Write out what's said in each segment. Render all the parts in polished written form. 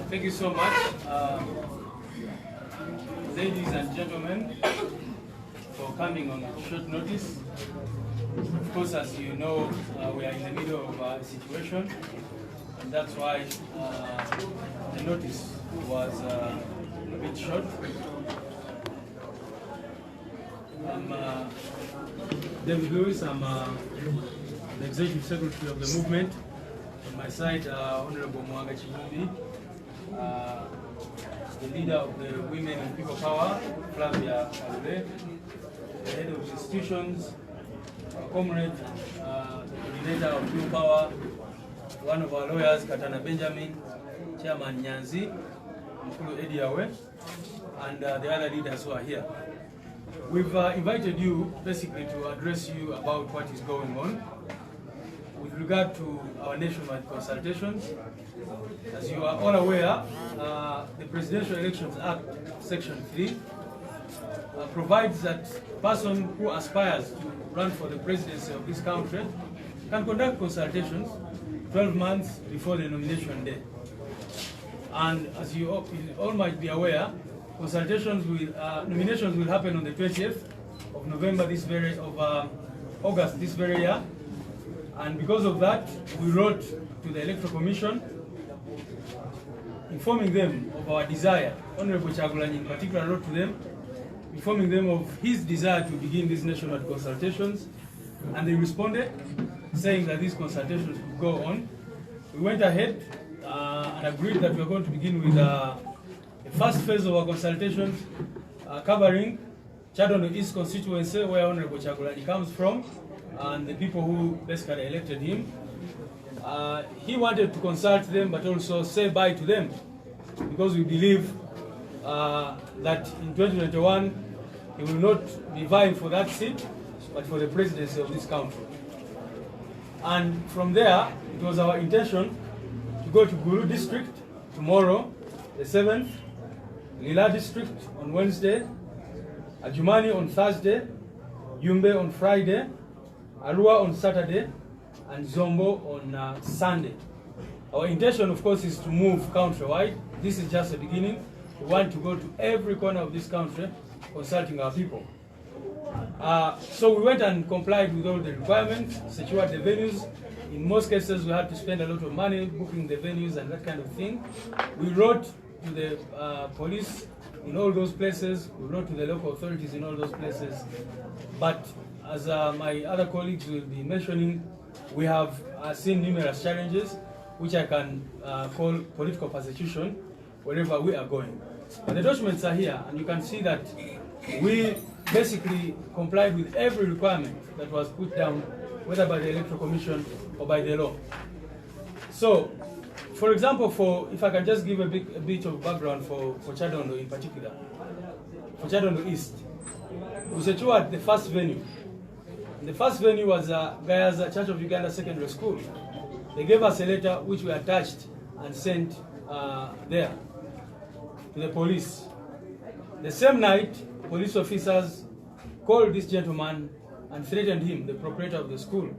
Thank you so much, ladies and gentlemen, for coming on short notice. Of course, as you know, we are in the middle of a situation, and that's why the notice was a bit short. I'm David Lewis. I'm the Executive Secretary of the movement. On my side, Honorable Mwanga Chibumbi, the leader of the Women in People Power, Flavia Kalule, the head of institutions, comrade, the coordinator of People Power, one of our lawyers, Katana Benjamin, Chairman Nyanzi, Mkulu Ediawe, and the other leaders who are here. We've invited you basically to address you about what is going on with regard to our nationwide consultations. As you are all aware, the Presidential Elections Act, Section 3, provides that a person who aspires to run for the presidency of this country can conduct consultations 12 months before the nomination day. And as you all might be aware, consultations will, nominations will happen on the 20th of November August this very year. And because of that, we wrote to the Electoral Commission informing them of our desire. Honorable Kyagulanyi in particular wrote to them, informing them of his desire to begin these nationwide consultations. And they responded, saying that these consultations would go on. We went ahead and agreed that we are going to begin with the first phase of our consultations covering Chadondo East constituency, where Honorable Kyagulanyi comes from, and the people who basically elected him. He wanted to consult them, but also say bye to them, because we believe that in 2021 he will not be vying for that seat, but for the presidency of this country. And from there, it was our intention to go to Gulu district tomorrow, the 7th, Lila district on Wednesday, Adjumani on Thursday, Yumbe on Friday, Arua on Saturday, and Zombo on Sunday. Our intention, of course, is to move countrywide. This is just the beginning. We want to go to every corner of this country consulting our people. So we went and complied with all the requirements, secured the venues. In most cases, we had to spend a lot of money booking the venues and that kind of thing. We wrote to the police in all those places. We wrote to the local authorities in all those places. But as my other colleagues will be mentioning, we have seen numerous challenges, which I can call political persecution wherever we are going. But the documents are here, and you can see that we basically complied with every requirement that was put down, whether by the Electoral Commission or by the law. So, for example, if I can just give a bit of background for Chadondo in particular, for Chadondo East, we secured the first venue. The first venue was Gayaza Church of Uganda Secondary School. They gave us a letter which we attached and sent there to the police. The same night, police officers called this gentleman and threatened him, the proprietor of the school.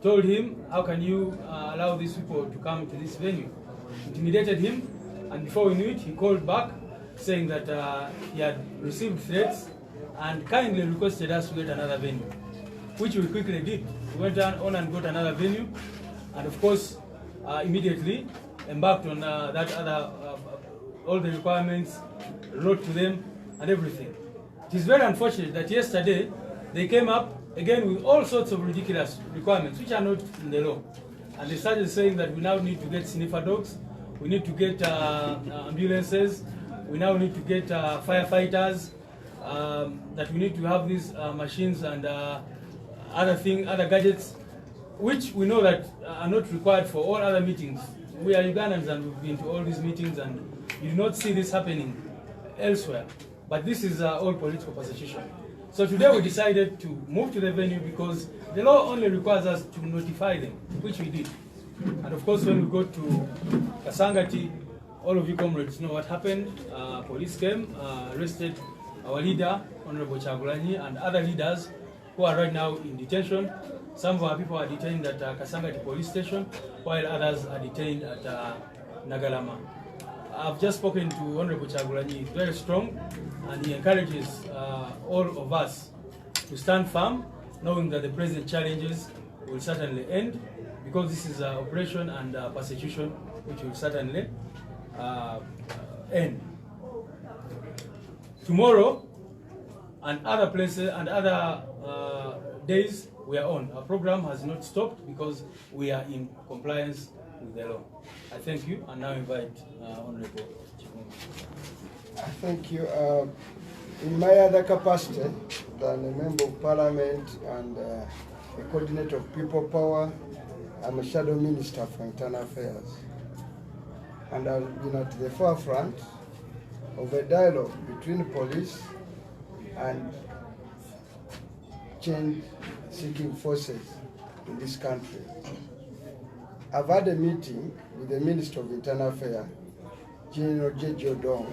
Told him, how can you allow these people to come to this venue? Intimidated him, and before we knew it, he called back saying that he had received threats and kindly requested us to get another venue, which we quickly did. We went on and got another venue, and of course, immediately embarked on that other, all the requirements, wrote to them, and everything. It is very unfortunate that yesterday they came up again with all sorts of ridiculous requirements, which are not in the law. And they started saying that we now need to get sniffer dogs, we need to get ambulances, we now need to get firefighters, that we need to have these machines and other gadgets, which we know that are not required for all other meetings. We are Ugandans and we've been to all these meetings, and you do not see this happening elsewhere. But this is all political persecution. So today we decided to move to the venue because the law only requires us to notify them, which we did. And of course, when we got to Kasangati, all of you comrades know what happened. Police came, arrested our leader, Honorable Kyagulanyi, and other leaders who are right now in detention. Some of our people are detained at Kasangati police station, while others are detained at Nagalama. I've just spoken to Honorable Chagulanyi. He's very strong, and he encourages all of us to stand firm, knowing that the present challenges will certainly end, because this is an operation and persecution which will certainly end. Tomorrow and other places and other days we are on. Our program has not stopped because we are in compliance with the law. I thank you and now invite Honorable Chimungu. Thank you. In my other capacity than a member of parliament and a coordinator of people power, I'm a shadow minister for internal affairs. And I've been at the forefront of a dialogue between police and change-seeking forces in this country. I've had a meeting with the Minister of Internal Affairs, General Jeje Odong,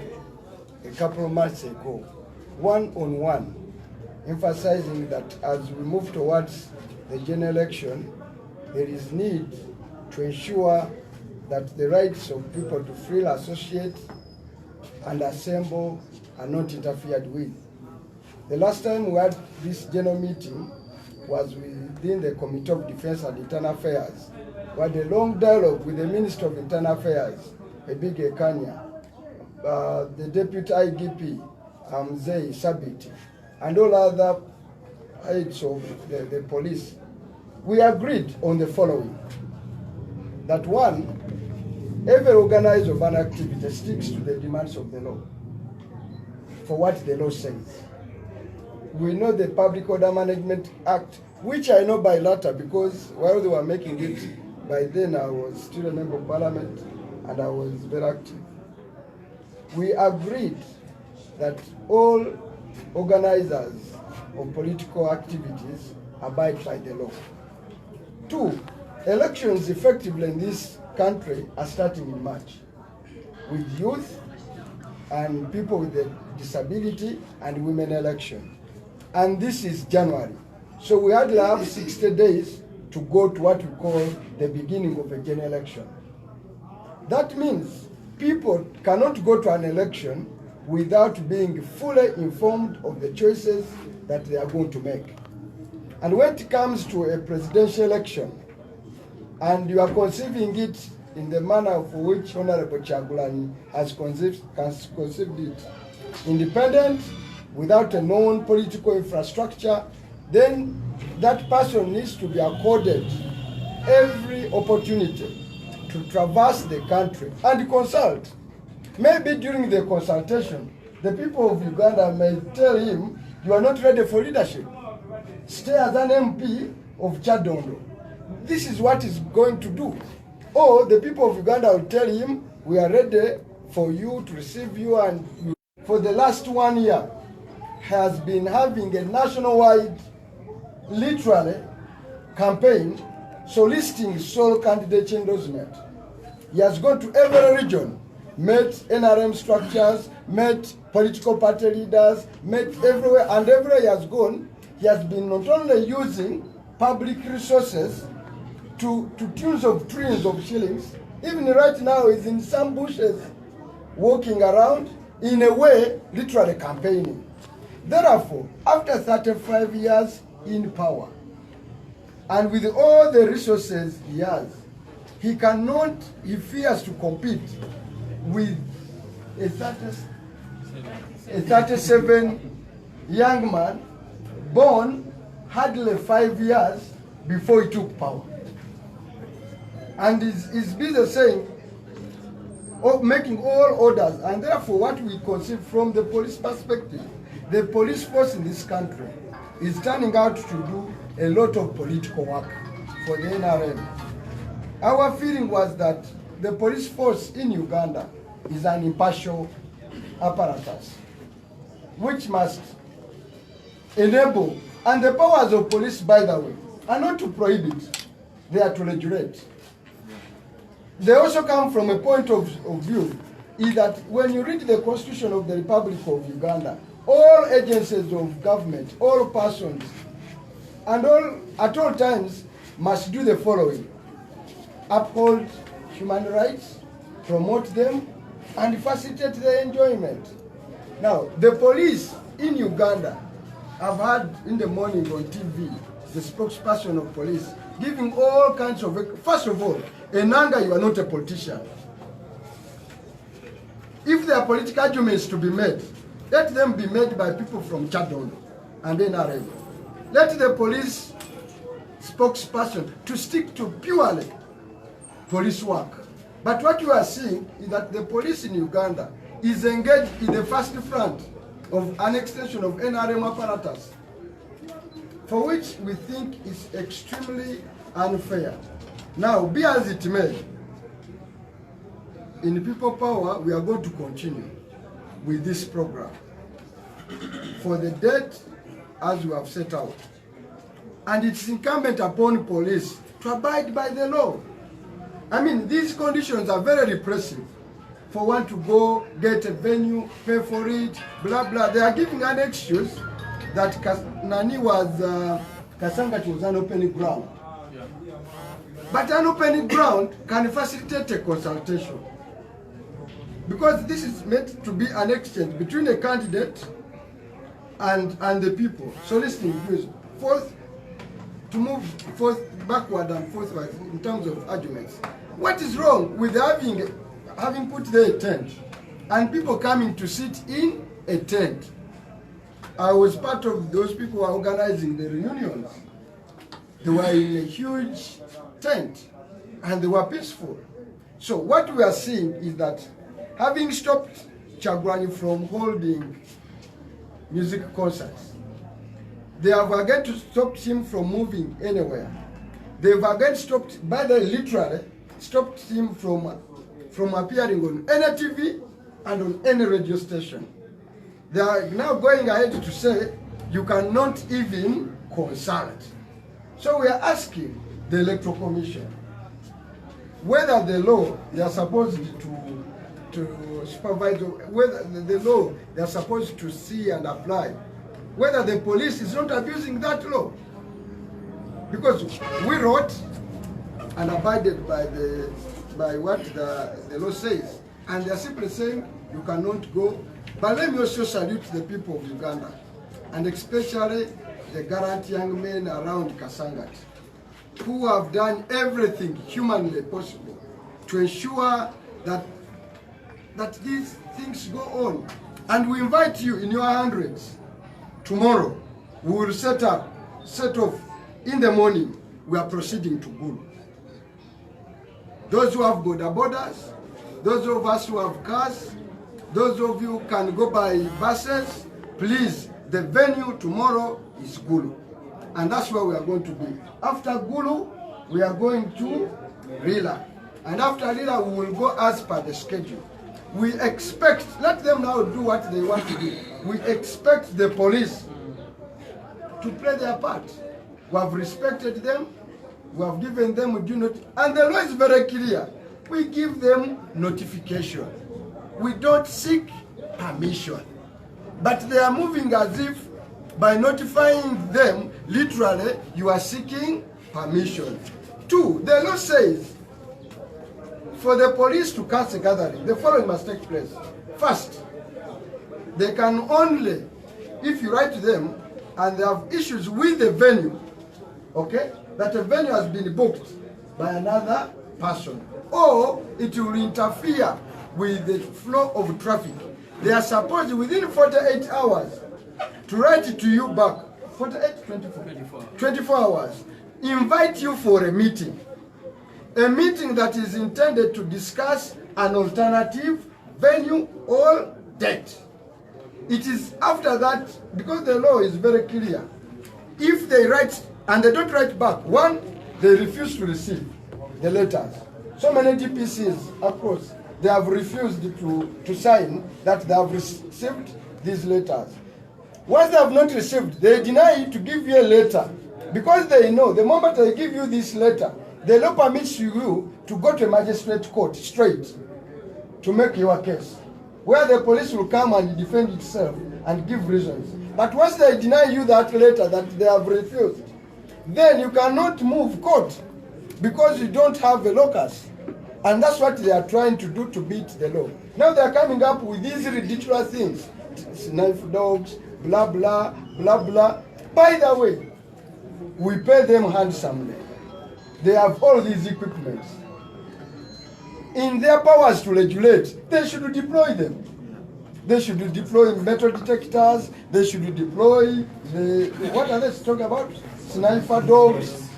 a couple of months ago, one-on-one, emphasizing that as we move towards the general election, there is need to ensure that the rights of people to freely associate and assemble are not interfered with. The last time we had this general meeting was within the Committee of Defense and Internal Affairs. We had a long dialogue with the Minister of Internal Affairs, Ebige Kanya, the Deputy IGP, Mzee Sabiti, and all other aides of the police. We agreed on the following: that one, every organizer of an activity sticks to the demands of the law, for what the law says. We know the Public Order Management Act, which I know by letter because while they were making it, by then I was still a member of parliament and I was very active. We agreed that all organizers of political activities abide by the law. Two, elections effectively in this country are starting in March with youth and people with a disability and women election. And this is January. So we hardly have 60 days to go to what we call the beginning of a general election. That means people cannot go to an election without being fully informed of the choices that they are going to make. And when it comes to a presidential election, and you are conceiving it in the manner for which Honorable Chagulanyi has conceived it, independent, without a known political infrastructure, then that person needs to be accorded every opportunity to traverse the country and consult. Maybe during the consultation, the people of Uganda may tell him, you are not ready for leadership. Stay as an MP of Chadondo. This is what he's going to do. Or the people of Uganda will tell him, we are ready for you to receive you, and you. For the last 1 year, has been having a nationwide, literally, campaign soliciting sole candidate endorsement. He has gone to every region, met NRM structures, met political party leaders, met everywhere, and everywhere he has gone, he has been not only using public resources to tunes of trillions of shillings, even right now he's in some bushes, walking around, in a way, literally campaigning. Therefore, after 35 years in power, and with all the resources he has, he cannot, he fears to compete with a 37 young man born hardly 5 years before he took power. And he's busy saying, making all orders, and therefore what we conceive from the police perspective, the police force in this country is turning out to do a lot of political work for the NRM. Our feeling was that the police force in Uganda is an impartial apparatus, which must enable, and the powers of police, by the way, are not to prohibit, they are to regulate. They also come from a point of view, is that when you read the Constitution of the Republic of Uganda, all agencies of government, all persons, and all at all times must do the following: uphold human rights, promote them, and facilitate the enjoyment. Now, the police in Uganda, I've heard in the morning on TV, the spokesperson of police giving all kinds of, first of all, Enanga, you are not a politician. If there are political arguments to be made, let them be made by people from Chadon and NRM. Let the police spokesperson to stick to purely police work. But what you are seeing is that the police in Uganda is engaged in the first front of an extension of NRM apparatus, for which we think is extremely unfair. Now, be as it may, in People Power, we are going to continue with this program for the date as we have set out. And it's incumbent upon police to abide by the law. I mean, these conditions are very repressive. For one to go, get a venue, pay for it, blah, blah. They are giving an excuse that Kasangati was an open ground. But an open ground can facilitate a consultation. Because this is meant to be an exchange between a candidate and the people. So listening views, to move backward and forthward in terms of arguments. What is wrong with having put there a tent and people coming to sit in a tent? I was part of those people who were organizing the reunions. They were in a huge tent and they were peaceful. So what we are seeing is that having stopped Kyagulanyi from holding music concerts, they have again stopped him from moving anywhere. They've again stopped, literally stopped him from appearing on any TV and on any radio station. They are now going ahead to say you cannot even consult. So we are asking the Electoral Commission whether the law they are supposed to supervise, whether the law they are supposed to see and apply, whether the police is not abusing that law. Because we wrote and abided by what the law says, and they are simply saying you cannot go. But let me also salute the people of Uganda, and especially the gallant young men around Kasangati, who have done everything humanly possible to ensure that these things go on. And we invite you in your hundreds. Tomorrow, we will set off in the morning. We are proceeding to Gulu. Those who have borders, those of us who have cars, those of you who can go by buses, please, the venue tomorrow is Gulu. And that's where we are going to be. After Gulu, we are going to Rila. And after Rila, we will go as per the schedule. We expect, let them now do what they want to do. We expect the police to play their part. We have respected them. We have given them due notice. And the law is very clear. We give them notification. We don't seek permission. But they are moving as if by notifying them, literally, you are seeking permission. Two, the law says, for the police to cast a gathering, the following must take place. First, they can only, if you write to them and they have issues with the venue, okay, that a venue has been booked by another person, or it will interfere with the flow of traffic, they are supposed within 48 hours to write it to you back. 48, 24 hours. Invite you for a meeting. A meeting that is intended to discuss an alternative venue or date. It is after that, because the law is very clear, if they write and they don't write back, one, they refuse to receive the letters. So many DPCs across, they have refused to sign that they have received these letters. Once they have not received, they deny to give you a letter because they know the moment they give you this letter, the law permits you to go to a magistrate court straight to make your case, where the police will come and defend itself and give reasons. But once they deny you that letter that they have refused, then you cannot move court because you don't have a locus. And that's what they are trying to do to beat the law. Now they are coming up with these ridiculous things. Knife dogs, blah, blah, blah, blah. By the way, we pay them handsomely. They have all these equipments. In their powers to regulate, they should deploy them. They should deploy metal detectors. They should deploy what are they talking about? Sniper dogs,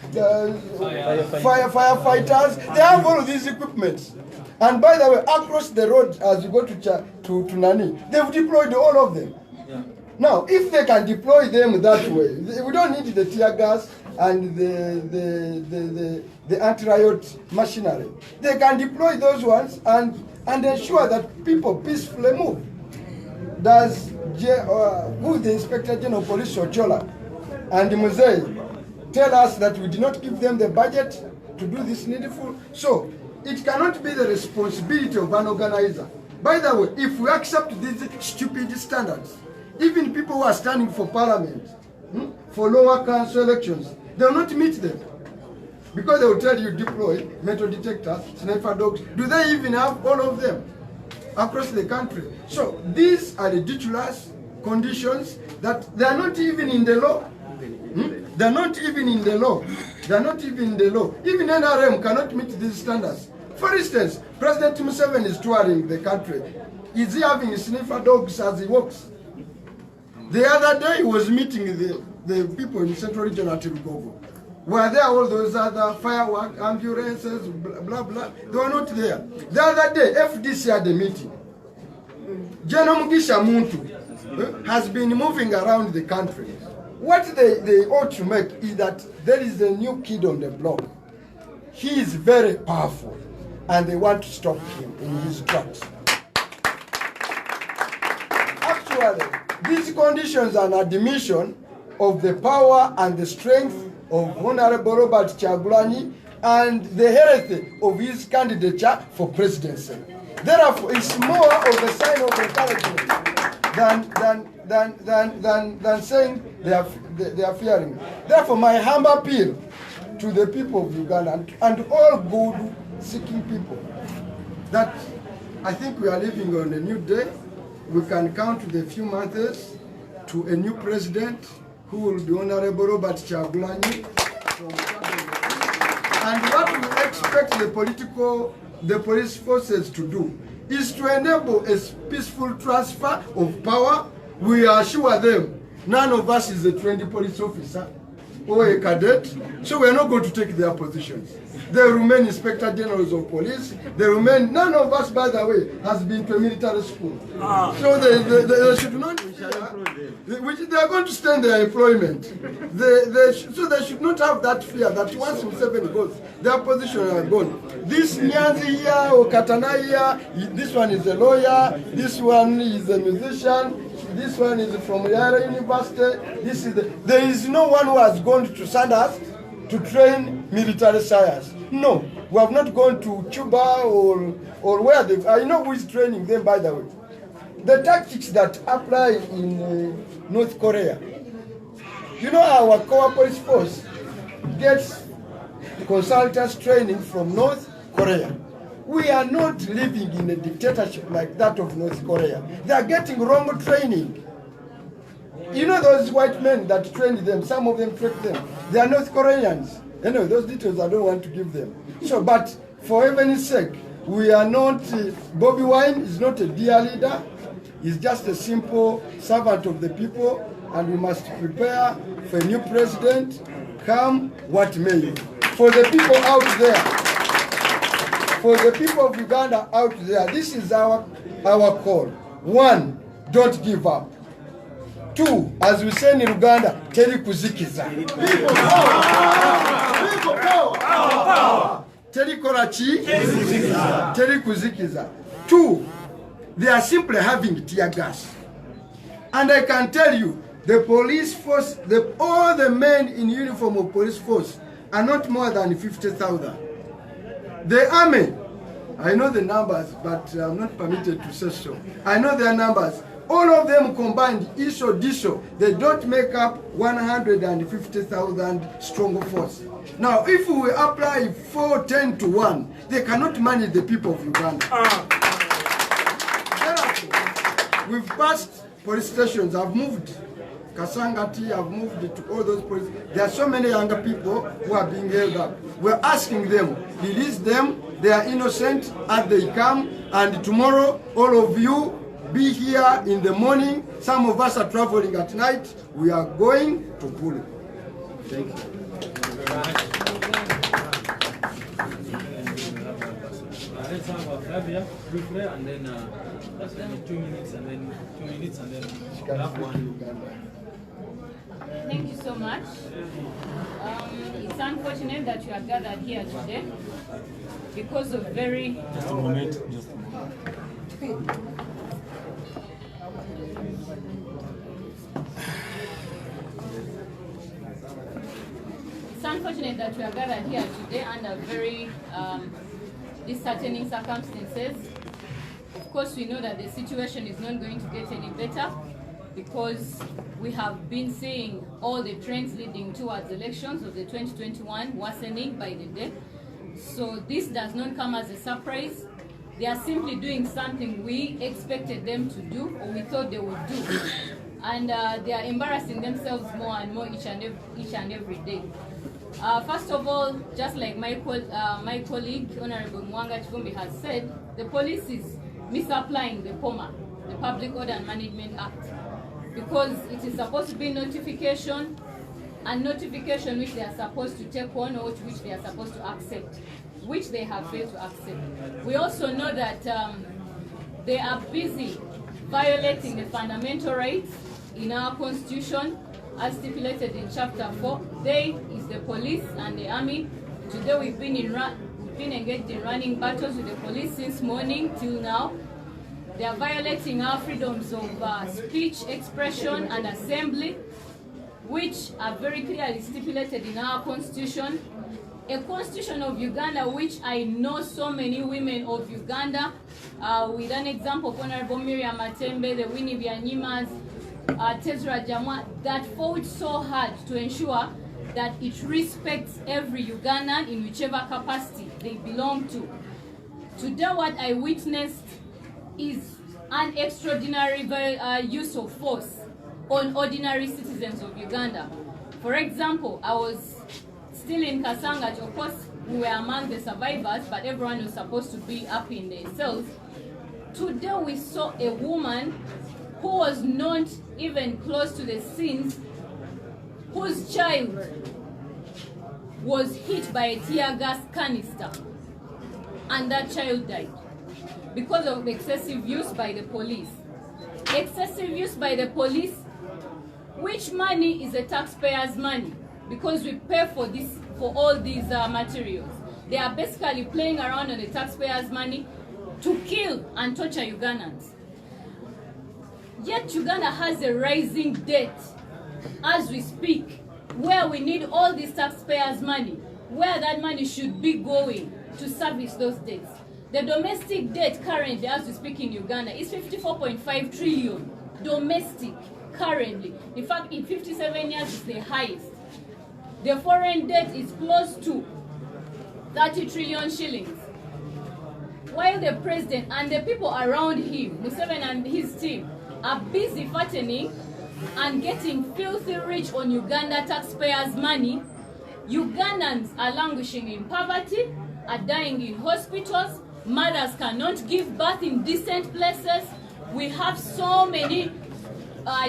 firefighters. They have all of these equipments. And by the way, across the road as you go to Nani, they've deployed all of them. Yeah. Now, if they can deploy them that way, we don't need the tear gas and the anti-riot machinery. They can deploy those ones and ensure that people peacefully move. Does who the Inspector General of Police Ochola and Muzei tell us that we did not give them the budget to do this needful? So it cannot be the responsibility of an organizer. By the way, if we accept these stupid standards, even people who are standing for parliament, for lower council elections, they will not meet them. Because they will tell you deploy metal detectors, sniper dogs. Do they even have all of them across the country? So these are ridiculous conditions that they are not even in the law. They are not even in the law. They are not even in the law. Even NRM cannot meet these standards. For instance, President Museveni is touring the country. Is he having sniffer dogs as he walks? The other day he was meeting the people in Central Region at Rugogo. Were there all those other firework ambulances, blah, blah? They were not there. The other day, FDC had a meeting. General Mugisha Muntu has been moving around the country. What they ought to make is that there is a new kid on the block. He is very powerful, and they want to stop him in his tracks. Actually, these conditions are an admission of the power and the strength of Honorable Robert Kyagulanyi and the health of his candidature for presidency. Therefore, it's more of a sign of encouragement than saying they are fearing. Therefore, my humble appeal to the people of Uganda and all good seeking people that I think we are living on a new day. We can count the few months to a new president who will be Honorable Robert Kyagulanyi. And what we expect the police forces to do is to enable a peaceful transfer of power. We assure them none of us is a trained police officer or a cadet, so we are not going to take their positions. They remain inspector generals of police. They remain. None of us, by the way, has been to a military school. So they should not. They are going to stay in their employment. So they should not have that fear that once Museveni goes, their position are gone. This Nyanzi here or Katana here, this one is a lawyer. This one is a musician. This one is from Yara University. There is no one who has gone to Sandhurst to train military science. No, we have not gone to Cuba or where they. I know who is training them, by the way. The tactics that apply in North Korea. You know, our core police force gets consultants training from North Korea. We are not living in a dictatorship like that of North Korea. They are getting wrong training. You know those white men that trained them, some of them trained them. They are North Koreans. Anyway, those details I don't want to give them. So, but for heaven's sake, we are not, Bobby Wine is not a dear leader. He's just a simple servant of the people, and we must prepare for a new president, come what may. For the people out there, for the people of Uganda out there, this is our call. 1, don't give up. 2, as we say in Uganda, teri kuzikiza. Teri korachi, teri kuzikiza. 2, they are simply having tear gas. And I can tell you, the police force, all the men in uniform of police force are not more than 50,000. The army I know the numbers, but I'm not permitted to say so. I know their numbers. All of them combined, ISO, they don't make up 150,000 strong force. Now, if we apply 4-10 to 1, they cannot manage the people of Uganda. We've passed police stations. I've moved Kasangati, I've moved to all those police. There are so many younger people who are being held up. We're asking them, release them, they are innocent as they come, and tomorrow, all of you, be here in the morning. Some of us are traveling at night. We are going to Gulu. Thank you. Let's have Flavia briefly, and then 2 minutes, and then 2 minutes, and then we'll have one. Thank you so much. It's unfortunate that you are gathered here today because of very... Just a moment. It's unfortunate that we are gathered here today under very disheartening circumstances. Of course, we know that the situation is not going to get any better because we have been seeing all the trends leading towards elections of the 2021 worsening by the day. So this does not come as a surprise. They are simply doing something we expected them to do, or we thought they would do. And they are embarrassing themselves more and more each and every day. First of all, just like my colleague, Honorable Mwanga Chivumbi, has said, the police is misapplying the POMA, the Public Order and Management Act, because it is supposed to be notification, and notification which they are supposed to take on or which they are supposed to accept, which they have failed to accept. We also know that they are busy violating the fundamental rights in our constitution as stipulated in chapter 4. They is the police and the army. Today we've been engaged in running battles with the police since morning till now. They are violating our freedoms of speech, expression and assembly, which are very clearly stipulated in our constitution. A constitution of Uganda, which I know so many women of Uganda, with an example of Honorable Miriam Matembe, the Winnie Byanyimaz, Tezra Jamwa, that fought so hard to ensure that it respects every Ugandan in whichever capacity they belong to. Today what I witnessed is an extraordinary use of force on ordinary citizens of Uganda. For example, I was still in Kasanga. Of course, we were among the survivors, but everyone was supposed to be up in their cells. Today we saw a woman who was not even close to the scenes, whose child was hit by a tear gas canister, and that child died because of excessive use by the police. Excessive use by the police, which money is the taxpayers' money, because we pay for this, for all these materials. They are basically playing around on the taxpayers' money to kill and torture Ugandans. Yet Uganda has a rising debt as we speak, where we need all this taxpayers' money, where that money should be going to service those debts. The domestic debt currently, as we speak in Uganda, is 54.5 trillion domestic currently. In fact, in 57 years, it's the highest. The foreign debt is close to 30 trillion shillings. While the president and the people around him, Museveni and his team, are busy fattening and getting filthy rich on Uganda taxpayers' money, Ugandans are languishing in poverty, are dying in hospitals, mothers cannot give birth in decent places. We have so many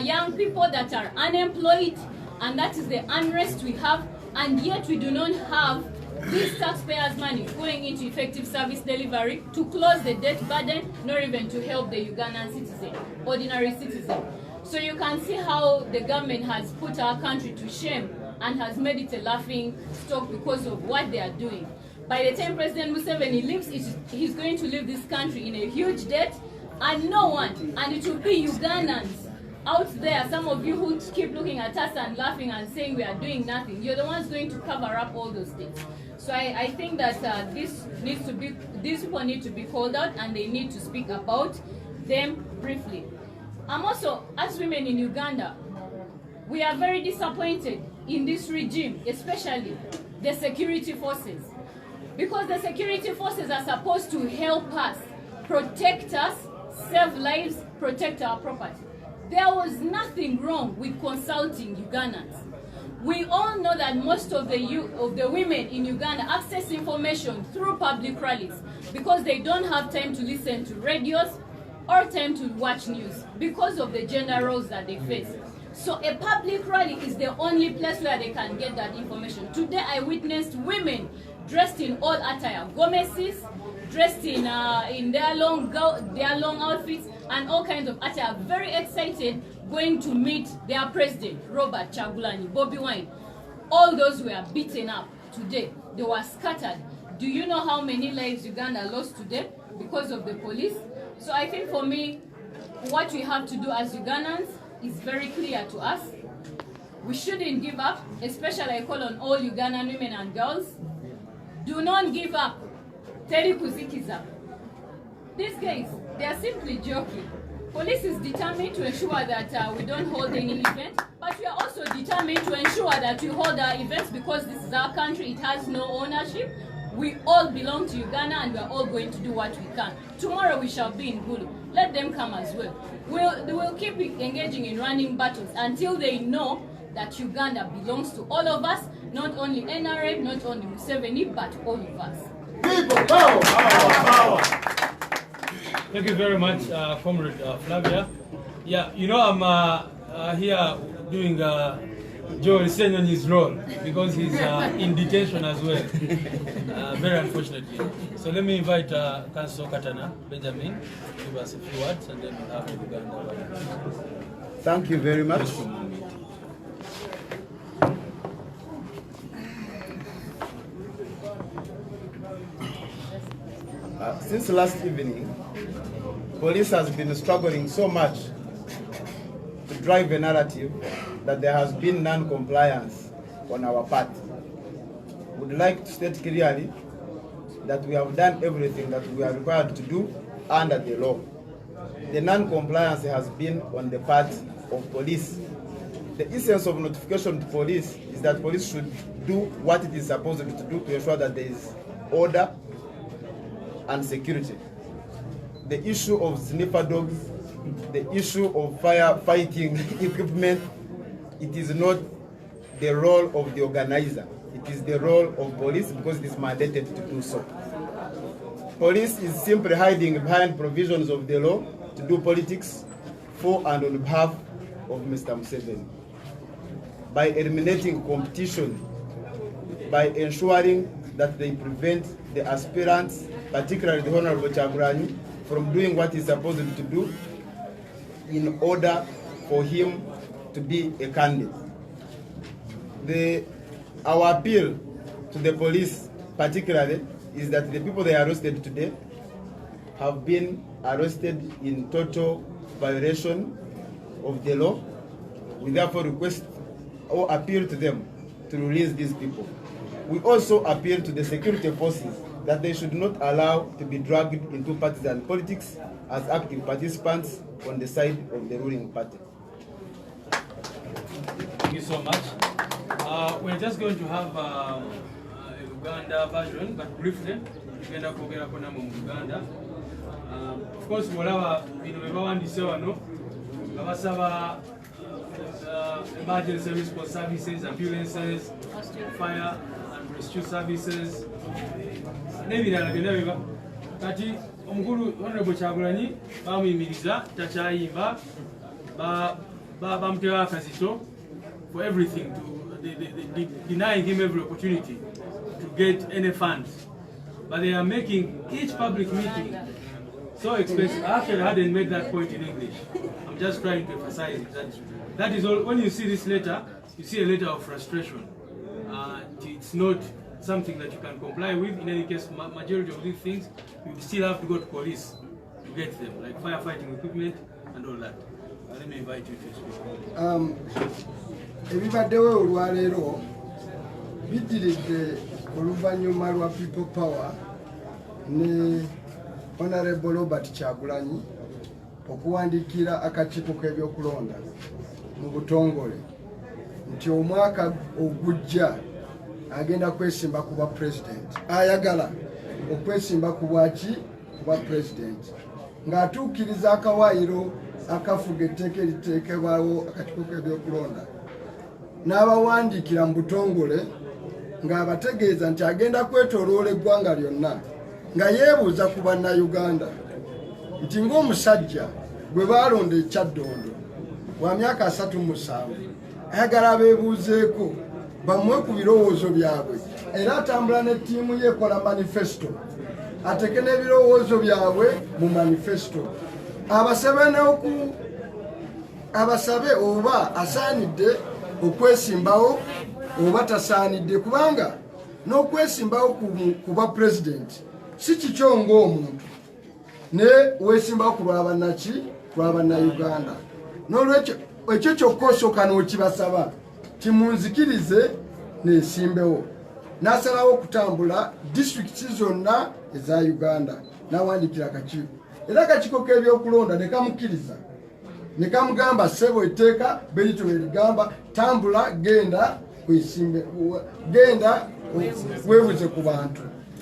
young people that are unemployed, and that is the unrest we have, and yet we do not have this taxpayers' money going into effective service delivery to close the debt burden, nor even to help the Ugandan citizen, ordinary citizen. So you can see how the government has put our country to shame and has made it a laughing stock because of what they are doing. By the time President Museveni leaves, he's going to leave this country in a huge debt, and no one, and it will be Ugandans out there, some of you who keep looking at us and laughing and saying we are doing nothing, you're the ones going to cover up all those things. So I think that these people need to be called out, and they need to speak about them briefly. Also, as women in Uganda, we are very disappointed in this regime, especially the security forces, because the security forces are supposed to help us, protect us, save lives, protect our property. There was nothing wrong with consulting Ugandans. We all know that most of the women in Uganda access information through public rallies because they don't have time to listen to radios or time to watch news because of the gender roles that they face. So a public rally is the only place where they can get that information. Today I witnessed women dressed in all attire, gomeses, dressed in their long outfits and all kinds of attire, very excited, going to meet their president, Robert Kyagulanyi, Bobi Wine. All those were beaten up today. They were scattered. Do you know how many lives Uganda lost today because of the police? So I think for me, what we have to do as Ugandans is very clear to us. We shouldn't give up, especially I call on all Ugandan women and girls. Do not give up. Teri kuzikiza. These guys, they are simply joking. Police is determined to ensure that we don't hold any event, but we are also determined to ensure that we hold our events because this is our country, it has no ownership. We all belong to Uganda and we are all going to do what we can. Tomorrow we shall be in Gulu. Let them come as well. We'll keep engaging in running battles until they know that Uganda belongs to all of us, not only NRM, not only Museveni, but all of us. People power! Power! Thank you very much, Comrade Flavia. Yeah, you know, I'm here doing Joe Senyonyi's role because he's in detention as well, very unfortunately. So let me invite Councillor Katana Benjamin to give us a few words and then we'll have the Uganda. Thank you very much. Since last evening, police has been struggling so much to drive a narrative that there has been non-compliance on our part. We would like to state clearly that we have done everything that we are required to do under the law. The non-compliance has been on the part of police. The essence of notification to police is that police should do what it is supposed to do to ensure that there is order and security. The issue of sniffer dogs, the issue of firefighting equipment, it is not the role of the organizer. It is the role of police because it is mandated to do so. Police is simply hiding behind provisions of the law to do politics for and on behalf of Mr. Museveni. By eliminating competition, by ensuring that they prevent the aspirants, particularly the Honorable Kyagulanyi, from doing what he's supposed to do in order for him to be a candidate. Our appeal to the police particularly is that the people they arrested today have been arrested in total violation of the law. We therefore request or appeal to them to release these people. We also appeal to the security forces that they should not allow to be dragged into partisan politics as active participants on the side of the ruling party. Thank you so much. We're just going to have a Uganda version, but briefly, Uganda Kogera Kona mu Uganda. Of course, whatever bino bebawandise wano, babasaba emergency response services, ambulances, fire and rescue services. Nebirala byonna biba. Kati omukulu Honorable Kyagulanyi bamuyimiriza takyayimba bamutewa akazito for everything, to denying him every opportunity to get any funds. But they are making each public meeting so expensive. I actually hadn't made that point in English. I'm just trying to emphasize it. That is all. When you see this letter, you see a letter of frustration. It's not something that you can comply with. In any case, majority of these things, you still have to go to police to get them, like firefighting equipment and all that. Let me invite you to speak. Ebibaddewo olwaleero biddiridde oluvannyuma lwa People Power ne Honorable Robert Kyagulanyi okuwandiikira akakiiko k'ebyokulonda mu butongole nti omwaka ogujja agenda kwesimba ku bwa president, ayagala okwesimba ku bwaki ku bwa president, ng'atuukiriza akawaayiro akafuga etteeka eriteekebwawo akakiiko k'ebyokulonda n'abawandiikira mu butongole ng'abategeeza nti agenda kwetooloola eggwanga lyonna nga yeebuuza ku bannayuganda nti ng'omusajja gwe baalonda e Kyaddondo wa myaka 37 ayagala abeebuuzeeko bamuwe ku birowoozo byabwe era atambula ne ttiimu ye ekola manifesto ateke n'ebirowoozo byabwe mu manifesto abasabe oba asaanidde okwesimbawo oba tasaanidde, kubanga n'okwesimbawo ku bwa pulezidenti si kikyo ng'omuntu ne weesimbawo ku lw'abannaki lw'abannayuganda. N'olwekyo ekyo kyokka osooka n'okibasaba kimunzikirize neesimbewo. N'asalawo okutambula disitulikiti zonna eza Uganda n'awandiikira akakiiko, era akakiiko k'ebyokulonda ne kamukkiriza ne kamugamba ssebo etteeka Benito bwe ligamba tambula genda weesimbe, genda weebuze ku bantu.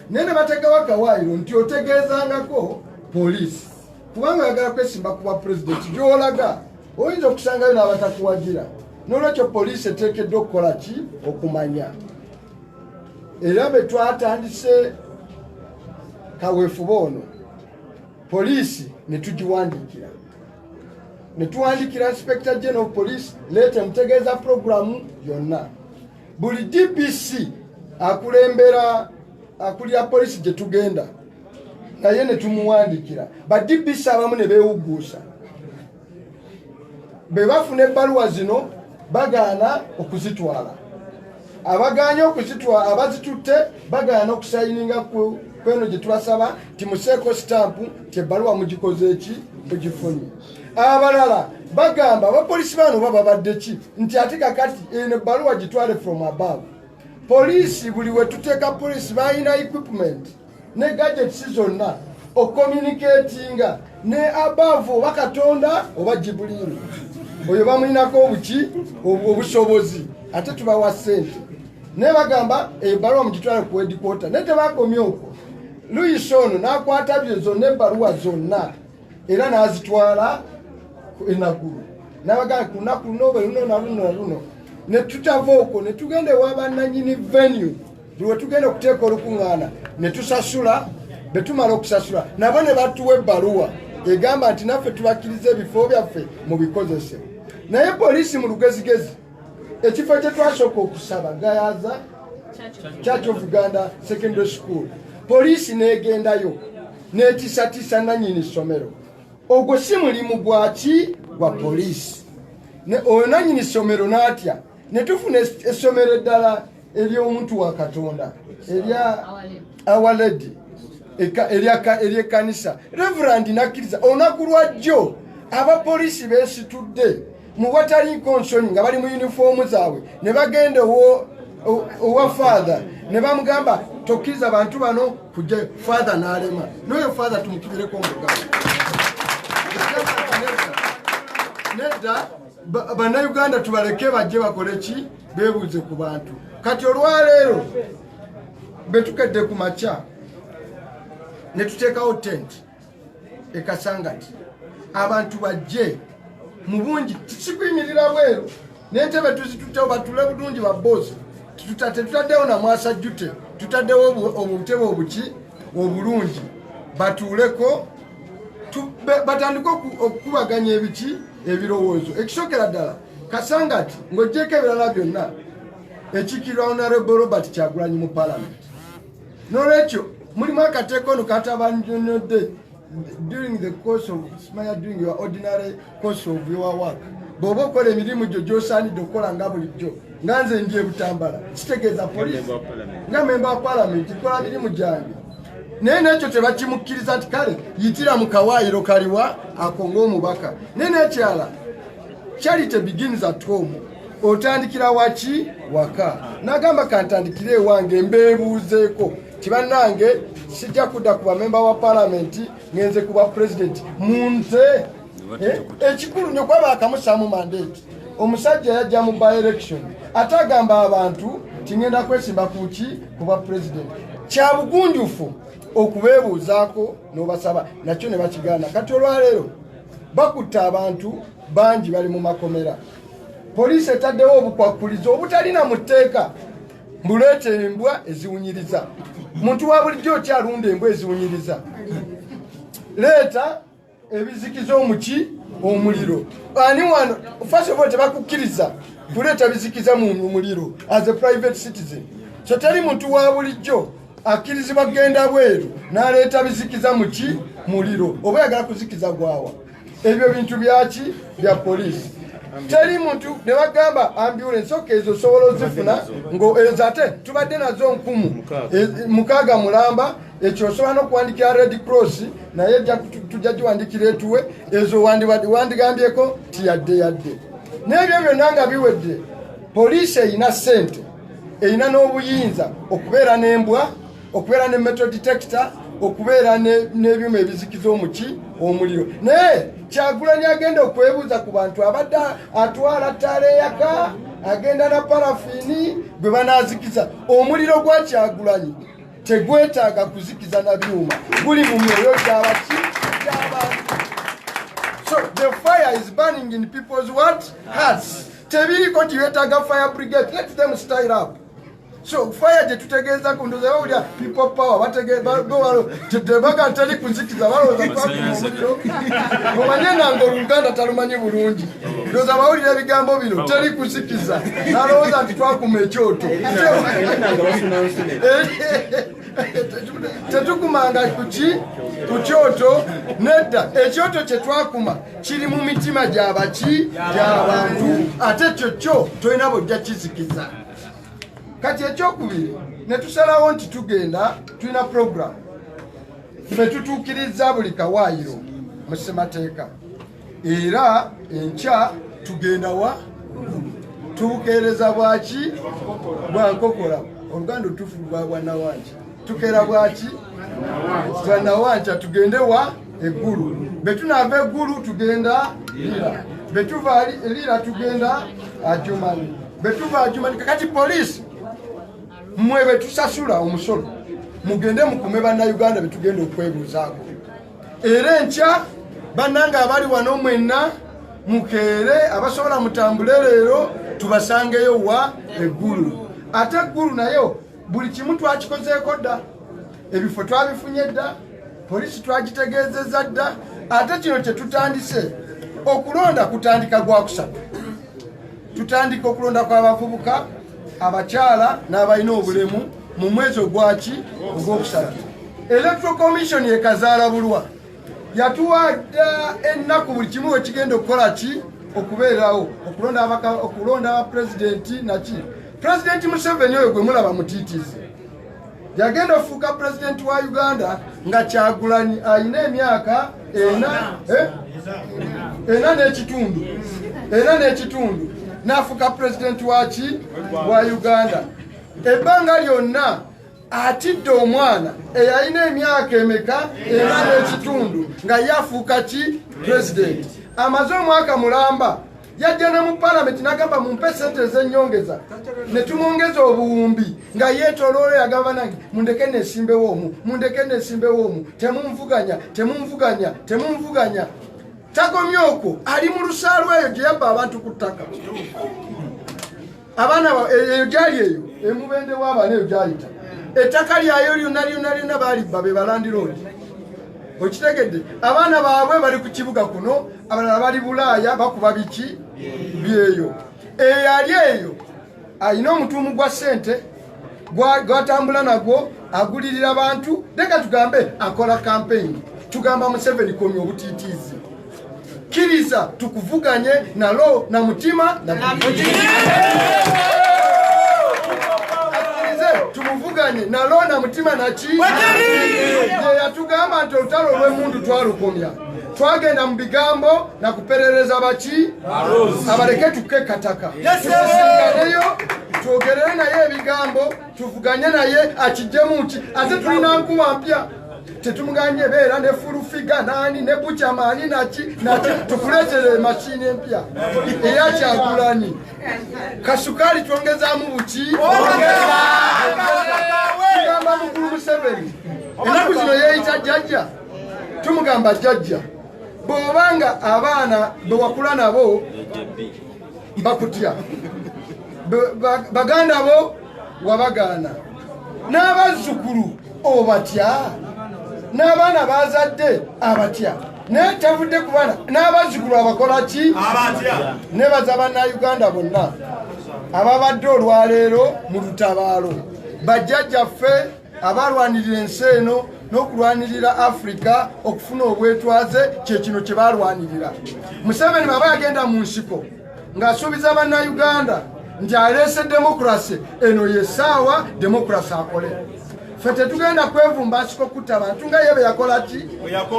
Naye ne bategawo akawaayiro nti otegeezangako poliisi, kubanga oyagala kwesimba ku bwa pulezidenti gy'olaga oyinza okusangayo n'abatakuwagira. N'olwekyo poliisi eteekeddwa okukola ki? Okumanya. Era bwe twatandise kaweefuba ono poliisi ne tugiwandiikira, ne tuwandiikira Inspector General of Police leeta emutegeeza puroguramu yonna. Buli DPC akulembera akulira poliisi gye tugenda naye ne tumuwandiikira. Ba DPC abamu ne beewuguusa, be bafuna ebbaluwa zino bagaana okuzitwala, abagaanye okuzitwala abazitutte bagaana okusayininga ku kweno gye tubasaba ti museeko sitampu ti ebbaluwa mugikoze eki mugifunye. Abalala bagamba abapoliisi bano baba babadde ki nti ate kakati eno ebbaluwa gitwale from above. Poliisi buli we tuteeka poliisi balina equipment ne gadgets zonna ocommunicatinga ne above oba Katonda oba Jibuliini oyo bamulinako obuki obusobozi, ate tubawa ssente ne bagamba ebbaluwa mugitwale ku headquarter. Ne tebakomye okwo, Louis ono n'akwata bye zonna ebbaluwa zonna era n'azitwala enagulu n'abagamba ku lunaku luno luno na luno na luno. Ne tutava okwo ne tugenda ewa bannannyini venue, buli we tugenda okuteeka olukuŋŋaana ne tusasula. Be tumala okusasula nabo ne batuwa ebbaluwa egamba nti naffe tubakkiriza ebifo byaffe mubikozese. Naye poliisi mu lugezigezi ekifo kye twasooka okusaba Gayaza Church of Uganda Secondary School, poliisi n'egendayo n'etiisatiisa nannyini ssomero. Ogwo si mulimu gwaki gwa poliisi. Oyo nannyini ssomero n'atya ne tufuna essomero eddala ery'omuntu wa Katonda erya Our Lady ery'ekkanisa. Reverend nakkiriza olunaku lwajjo abapoliisi beesitudde mu watali konsoni nga bali mu yunifoomu zaabwe ne bagenda owa father ne bamugamba tokkiriza bantu bano kujja. Father n'alema, n'oyo father tumukibireko omugabo. Nedda bannayuganda tubaleke bajje bakole ki? Beebuuze ku bantu. Kati olwaleero betukedde ku makya ne tuteekawo tent e Kasangati abantu bajje mu bungi, tikikuyimirira bweru n'entebe tuzituttewo batule bulungi babboozi. Tetutaddewo na mwasa jjute, tutaddewo obutebe obuki obulungi batuuleko batandike okukubaganya ebiki ebirowoozo. Ekisookera ddala Kasangati ng'oggyeko ebirala byonna ekikirwa Honorable Robert Kyagulanyi mu Parliament. N'olwekyo mulimu akateeko ono katabanyonodde during the course of during your ordinary course of your work. Bw'oba okola emirimu gyo gy'osaanidde okukola nga bulijjo, nga nze ndi e Butambala kitegeeza poliisi nga memba wa Parliament nkola mirimu gyange. Naye n'ekyo tebakimukkiriza nti kale yitira mu kawaayiro kaliwa ako ng'omubaka. Naye n'ekyala charity begins at home. Otandikira wachi waka. Nagamba kantandikire wange mbebuzeeko. Kibanange sijja kudda kuba member wa parliament ngenze kuba president. Munte ekikulu nyo kwaba akamusamu mandate. Omusajja yajja mu by election. Atagamba abantu tingenda kwesimba kuki kuba president. Kyabugunjufu okubeebuuzaako n'obasaba nakyo ne bakigaana. Kati olwaleero bakutta abantu bangi bali mu makomera. Poliisi etaddewo obukwakulizo obutalina mu tteeka mbuleeta embwa eziwunyiriza. Muntu wa bulijjo okyalunda embwa eziwunyiriza. Leeta ebizikiza omuki omuliro. Ani wano first of all tebakukkiriza kuleeta bizikiza mu muliro as a private citizen. So teri muntu wa bulijjo akkirizibwa kugenda bweru n'aleeta bizikiza muki muliro. Oba yagala kuzikiza gwawa. Ebyo bintu byaki bya poliisi. Teri muntu ne bagamba ambulance ezo sobola ozifuna ngo ezo ate tubadde nazo 10 mukaaga mulamba ekyo osobola n'okuwandikira Red Cross naye tujja giwandikira etuwe ezo wandigambyeko tiyadde n'ebyo byonna nga biwedde poliisi eyina ssente eyina n'obuyinza okubeera n'embwa okubeera ne metal detector okubeera n'ebyuma ebizikiza omuki omuliro. Naye Kyagulanyi agenda okwebuuza ku bantu abadde atwala ttaala eyaka agenda na parafini gwe banaazikiza. Omuliro gwa Kyagulanyi tegwetaaga kuzikiza na byuma, guli mu myoyo gy'abantu. So the fire is burning in people's what? Hearts. Tebiriko tibyetaaga fire brigade. Let them style up. So fire je tutegeeza kunduza bawulya people power bategeeza tali kuzikiza balowooza kwakumuliro omanye nange Oluganda talumanyi bulungi ndoza bawulira ebigambo bino tali kuzikiza nalowooza nti twakuma ekyoto tetukumanga ku kyoto nedda ekyoto kye twakuma kiri mu mitima gy'abantu ate kyo tolina bojja kizikiza. Kati ekyokubiri ne tusalawo nti tugenda tulina program ffe tutuukiriza buli kawaayiro mu ssemateeka era enkya tugenda wa tubukeereza bwaki bwa nkokola Oluganda otuufu lwa bwannawanca tukeera bwaki bwannawanca tugende wa eggulu be tunaava eggulu tugenda lira be tuva lira tugenda Adjumani be tuva Adjumani kakati poliisi mmwe betusasula omusolo mugende mukume bannayuganda betugenda okwebuuzaako era enkya bannanga abali wano mwenna mukeere abasobola mutambule leero tubasangeyo wa eggulu. Ate eggulu nayo buli kimu twakikozeeko dda, ebifo twabifunye dda, poliisi twagitegeezezza dda. Ate kino kye tutandise okulonda kutandika Gwakusatu. Tutandika okulonda kw'abavubuka abakyala n'abalina obulemu mu mwezi ogwaki ogwokusatu. Electoral Commission ekazaala bulwa yatuwadda ennaku buli kimu we kigenda okukola ki okubeerawo okulonda aba pulezidenti naki. Pulezidenti Museveni oyo gwe mulaba mutiitiizi yagenda ofuuka pulezidenti wa Uganda nga Kyagulanyi alina emyaka ena n'ekitundu n'afuuka pulezidenti waki wa Uganda. Ebbanga lyonna atidde omwana eyalina emyaka emeka ena n'ekitundu nga yafuuka ki pulezidenti. Amaze omwaka mulamba yajja ne mu parliament n'agamba mumpe sente ez'ennyongeza ne tumwongeza obuwumbi nga yeetooloola yagamba nange mundeke neesimbewo omu temumvuganya. Tagomye okwo ali mu lusaalu eyo gye yabba abantu ku ttaka. Abaana eyo gyali eyo emubende w'abaana eyo gyayita ettaka lyayo lyonna baalibba be balandiroodi. Okitegedde abaana baabwe bali ku kibuga kuno abalala bali Bulaaya bakuba biki byeyo. Eyali eyo alina omutuumu gwa ssente gwatambula nagwo agulirira abantu. Leka tugambe akola kampeyini tugamba Museveni komya obutiitiizi kiriza tukuvuganye nalo na mutima tumuvuganye nalo na mutima naki yatugamba nti olutalo olw'emundu twalukomya twagenda mu bigambo na kuperereza baki abaleke tuke kataka tusiganeyo twogerere naye ebigambo tuvuganye naye akijjemu ki ate tulina nkuba mpya tetumuganye beera ne furufiga nani ne buchamani naki tukuletere mashini empya eya Kyagulanyi kasukali twongezaamu buki tugamba mukulu Museveni enaku zino yeeyita jjajja tumugamba jjajja bw'obanga abaana bewakula nabo bakutya baganda bo wabagaana n'abazzukulu obatya n'abaana bazadde abatya naye tavudde ku baana n'abazzukulu abakola ki abatya nebaza bannayuganda bonna ababadde olwaleero mu lutabaalo bajjajjaffe abalwanirira ensi eno n'okulwanirira Afrika okufuna obwetwaze kyekino kye balwanirira. Museveni baba yagenda mu nsiko ng'asuubiza bannayuganda nti aleese demokrasi eno yessaawa demokrasi akole. Ffe tetugenda kwevumba asiko kutta abantu nga ye beyakola ki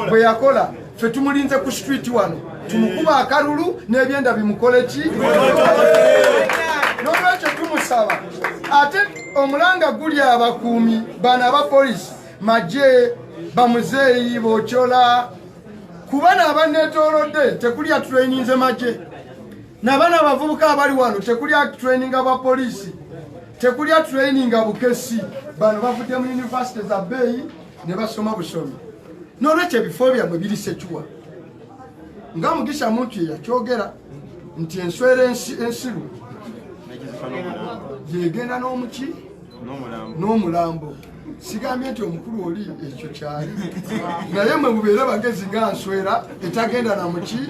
bwe yakola. Ffe tumulinze ku street wano tumukuba akalulu n'ebyenda bimukole ki n'olwekyo tumusaba ate omulanga guli abakuumi bano abapolisi majje bamuzeeyi Bokyola kubana abanneetoolodde tekuli atraininze majje n'abaana abavubuka abali wano tekuli atraininga abapolisi tekuli atraininga bukesi bano bavudde mu yunivasite za bbeeyi ne basoma busomi n'olwekyo ebifo byammwe biri Ssekyuwa nga Mugisha muntu ye yakyogera nti enswera ensiru yegenda n'omuki n'omulambo sigambye nti omukulu oli ekyo kyali naye mwe mubeere bagezi nga nswera etagenda na muki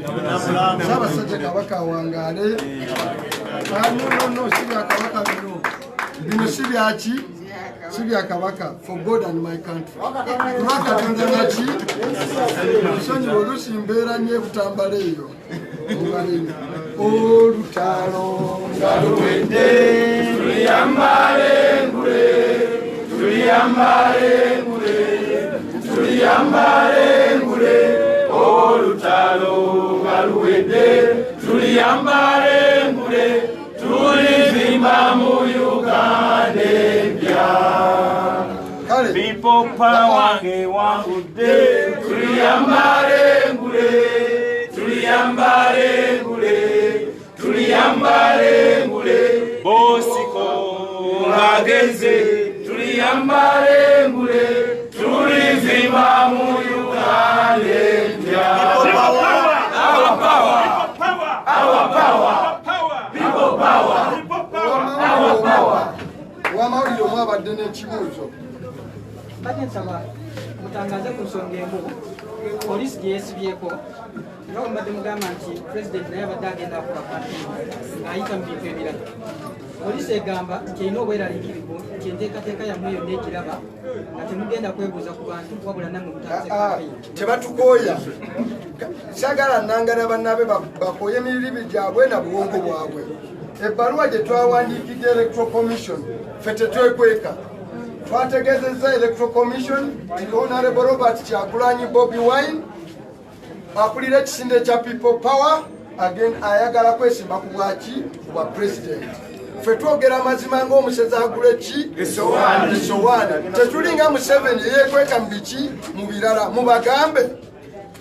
Ssaabasajja Kabaka awangaale no si bya Kabaka bino si byaki si bya Kabaka for God and my country Katonda naki nsonyiwa oluusi mbeera nnyo ebutambala eyo olutalo nga luwedde tuliyambale ngule tuliyambale ngule tuliyambale ngule olutalo nga luwedde tuliyambale ngule tulizimba mu Uganda empya people power nge wangudde tuliyambale ngule tuliyambale ngule tuliyambale ngule bosiko ngageze tuliyambale ngule tulizimba mu Uganda empya our power people power wamawulire omwabadde n'ekibuuzo badde nsaba mutangaze ku nsonga emu polisi gye yeesibyeko nga mbadde mugamba nti pulezidenti naye abadde agenda akuba ng'ayita mu bintu ebirala polisi egamba nti erina obweraliikirivu nti enteekateeka yammwe yonna ekiraba nga temugenda kwebuuza ku bantu wabula nammwe mutangaze tebatukooya kyagala nnangana bannabe bakooye emiribi gyabwe na buwongo bwabwe ebbaluwa gye twawandiikidde electoral commission ffe tetwekweka twategezezza electoral commission ti honorable Robert Kyagulanyi Bobi Wine akulira ekisinde kya people power ayagala kwesimba ku bwaki bwa president ffe twogera amazima ng'omusezi agula eki esowaani tetulinga Museveni yeekweka mu biki mu birala mubagambe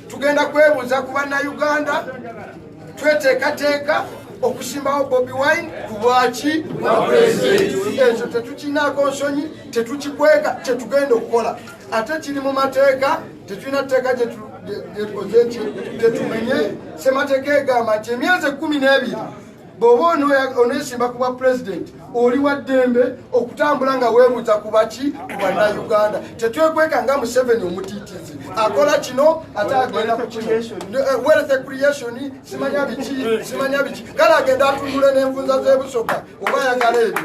tugenda kwebuuza ku bannayuganda tweteekateeka okusimbawo Bobi Wine ku bwaki bwa pulezidenti ekyo tetukinaako nsonyi tetukikweka kyetugenda okukola ate kiri mu mateeka tetulina tteeka tetumenye ssemateeka egamba nti emyezi 12 bw'oba oneesimba ku bwa pulezidenti oli wa ddembe okutambula nga weebuuza ku baki ku bannayuganda tetwekweka nga Museveni omutiitizi akola kino ate agenda ku kino wealth creation simanya biki kale agenda atundule n'envunza z'ebusoga oba ayagala ebyo